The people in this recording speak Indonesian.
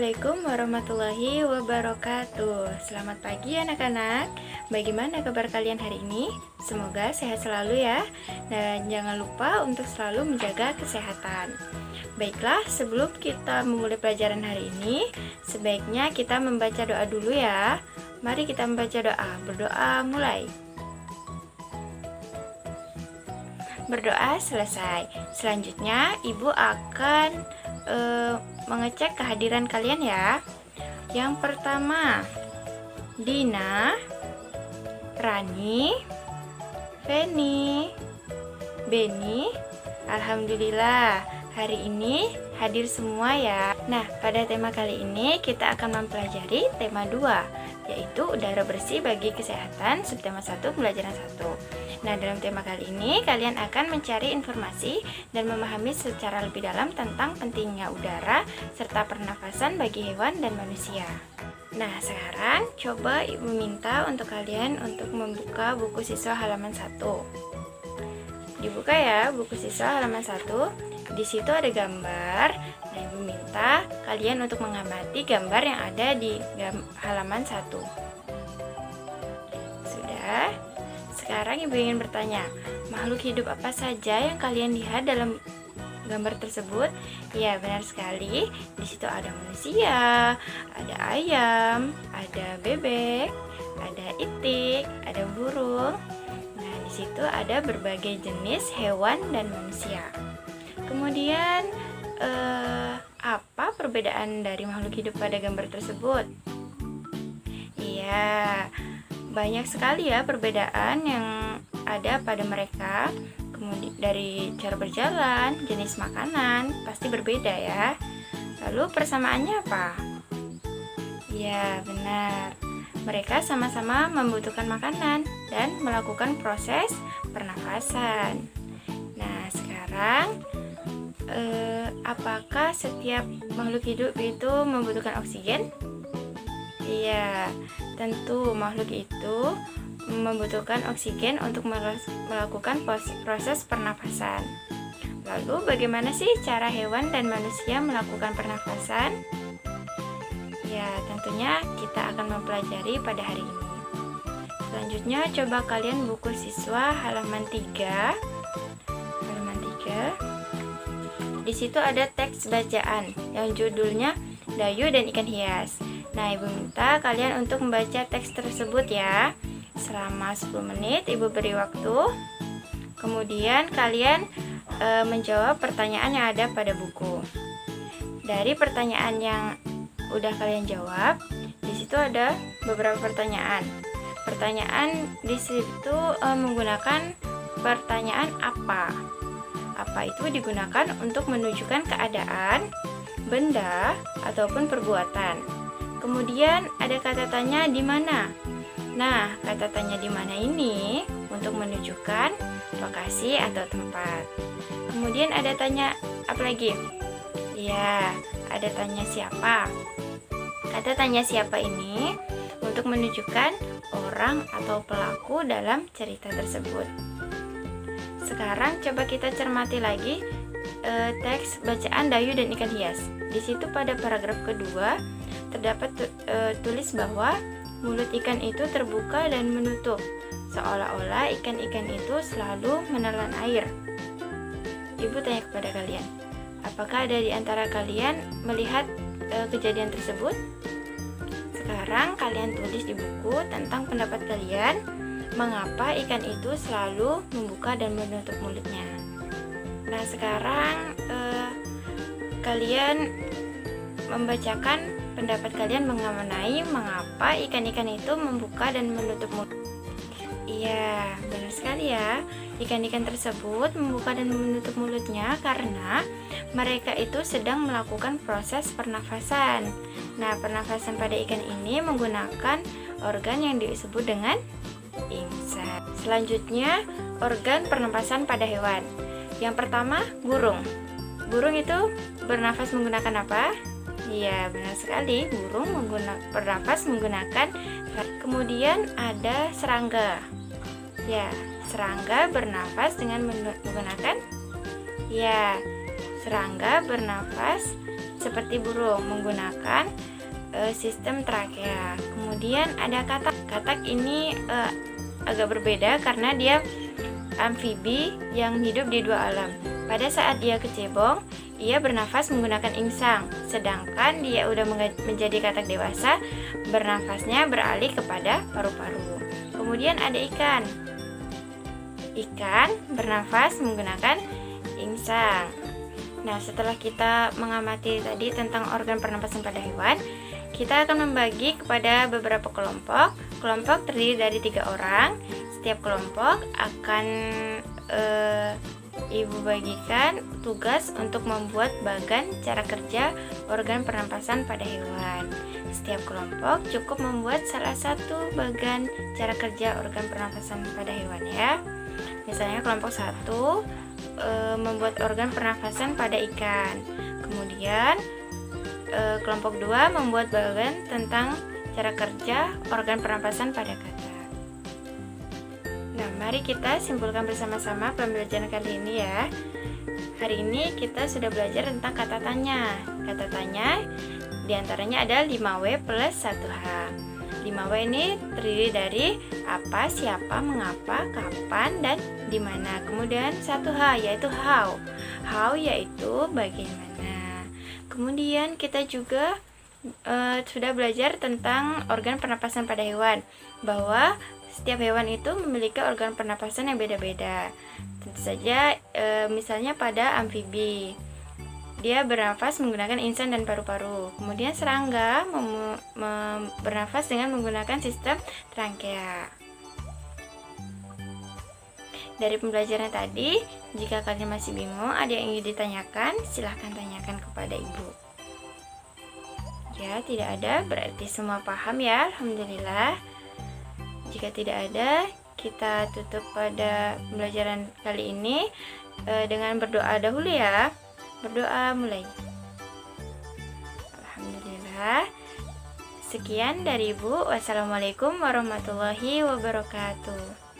Assalamualaikum warahmatullahi wabarakatuh. Selamat pagi anak-anak. Bagaimana kabar kalian hari ini? Semoga sehat selalu ya. Dan jangan lupa untuk selalu menjaga kesehatan. Baiklah, sebelum kita memulai pelajaran hari ini, sebaiknya kita membaca doa dulu ya. Mari kita membaca doa. Berdoa mulai. Berdoa selesai. Selanjutnya ibu akan mengecek kehadiran kalian ya. Yang pertama, Dina, Rani, Feni, Beni. Alhamdulillah, hari ini hadir semua ya. Nah, pada tema kali ini kita akan mempelajari tema 2, yaitu udara bersih bagi kesehatan, subtema 1 pembelajaran 1. Nah, dalam tema kali ini kalian akan mencari informasi dan memahami secara lebih dalam tentang pentingnya udara serta pernafasan bagi hewan dan manusia. Nah, sekarang coba ibu minta untuk kalian untuk membuka buku siswa halaman 1. Dibuka ya buku siswa halaman 1. Di situ ada gambar. Nah, ibu minta kalian untuk mengamati gambar yang ada di halaman 1. Sudah? Sekarang ibu ingin bertanya, makhluk hidup apa saja yang kalian lihat dalam gambar tersebut? Ya, benar sekali. Di situ ada manusia, ada ayam, ada bebek, ada itik, ada burung. Nah, di situ ada berbagai jenis hewan dan manusia. Kemudian, apa perbedaan dari makhluk hidup pada gambar tersebut? Iya, banyak sekali ya perbedaan yang ada pada mereka. Kemudian dari cara berjalan, jenis makanan pasti berbeda ya. Lalu persamaannya apa? Ya, benar. Mereka sama-sama membutuhkan makanan dan melakukan proses pernafasan. Nah, sekarang apakah setiap makhluk hidup itu membutuhkan oksigen? Iya, tentu makhluk itu membutuhkan oksigen untuk melakukan proses pernafasan. Lalu bagaimana sih cara hewan dan manusia melakukan pernafasan? Ya, tentunya kita akan mempelajari pada hari ini. Selanjutnya coba kalian buku siswa halaman 3. Halaman 3. Di situ ada teks bacaan yang judulnya Dayu dan Ikan Hias. Nah, ibu minta kalian untuk membaca teks tersebut ya. Selama 10 menit ibu beri waktu. Kemudian kalian menjawab pertanyaan yang ada pada buku. Dari pertanyaan yang udah kalian jawab, di situ ada beberapa pertanyaan. Pertanyaan di situ menggunakan pertanyaan apa. Apa itu digunakan untuk menunjukkan keadaan, benda, ataupun perbuatan. Kemudian ada kata tanya di mana. Nah, kata tanya di mana ini untuk menunjukkan lokasi atau tempat. Kemudian ada tanya apa lagi? Ya, ada tanya siapa. Kata tanya siapa ini untuk menunjukkan orang atau pelaku dalam cerita tersebut. Sekarang coba kita cermati lagi teks bacaan Dayu dan Ikan Hias. Di situ pada paragraf kedua terdapat tulis bahwa mulut ikan itu terbuka dan menutup, seolah-olah ikan-ikan itu selalu menelan air. Ibu tanya kepada kalian, apakah ada di antara kalian melihat kejadian tersebut? Sekarang kalian tulis di buku tentang pendapat kalian, mengapa ikan itu selalu membuka dan menutup mulutnya. Nah, sekarang kalian membacakan pendapat kalian mengenai mengapa ikan-ikan itu membuka dan menutup mulut. Iya, benar sekali ya. Ikan-ikan tersebut membuka dan menutup mulutnya karena mereka itu sedang melakukan proses pernafasan. Nah, pernafasan pada ikan ini menggunakan organ yang disebut dengan ingsa. Selanjutnya, organ pernapasan pada hewan. Yang pertama, burung. Burung itu bernafas menggunakan apa? Iya, benar sekali. Burung bernafas menggunakan. Kemudian ada serangga. Ya, serangga bernafas dengan menggunakan. Ya, serangga bernafas seperti burung menggunakan sistem trakea. Kemudian ada katak. Katak ini agak berbeda karena dia amfibi yang hidup di dua alam. Pada saat dia kecebong, ia bernafas menggunakan insang, sedangkan dia udah menjadi katak dewasa, bernafasnya beralih kepada paru-paru. Kemudian ada ikan. Ikan bernafas menggunakan insang. Nah, setelah kita mengamati tadi tentang organ pernapasan pada hewan, kita akan membagi kepada beberapa kelompok. Kelompok terdiri dari 3 orang. Setiap kelompok akan Ibu bagikan tugas untuk membuat bagan cara kerja organ pernapasan pada hewan. Setiap kelompok cukup membuat salah satu bagan cara kerja organ pernapasan pada hewan ya. Misalnya kelompok 1 membuat organ pernapasan pada ikan. Kemudian kelompok 2 membuat bagan tentang cara kerja organ pernapasan pada katak. Nah, mari kita simpulkan bersama-sama pembelajaran kali ini ya. Hari ini kita sudah belajar tentang kata tanya. Kata tanya diantaranya ada 5W plus 1H. 5W ini terdiri dari apa, siapa, mengapa, kapan, dan di mana. Kemudian 1H yaitu how. How yaitu bagaimana. Kemudian kita juga sudah belajar tentang organ pernapasan pada hewan, bahwa setiap hewan itu memiliki organ pernapasan yang beda-beda. Tentu saja misalnya pada amfibi, dia bernafas menggunakan insang dan paru-paru. Kemudian serangga bernafas dengan menggunakan sistem trankea. Dari pembelajaran tadi, jika kalian masih bingung, ada yang ingin ditanyakan, silahkan tanyakan kepada ibu. Ya, tidak ada, berarti semua paham ya, alhamdulillah. Jika tidak ada, kita tutup pada pembelajaran kali ini dengan berdoa dahulu ya. Berdoa mulai. Alhamdulillah. Sekian dari Ibu. Wassalamualaikum warahmatullahi wabarakatuh.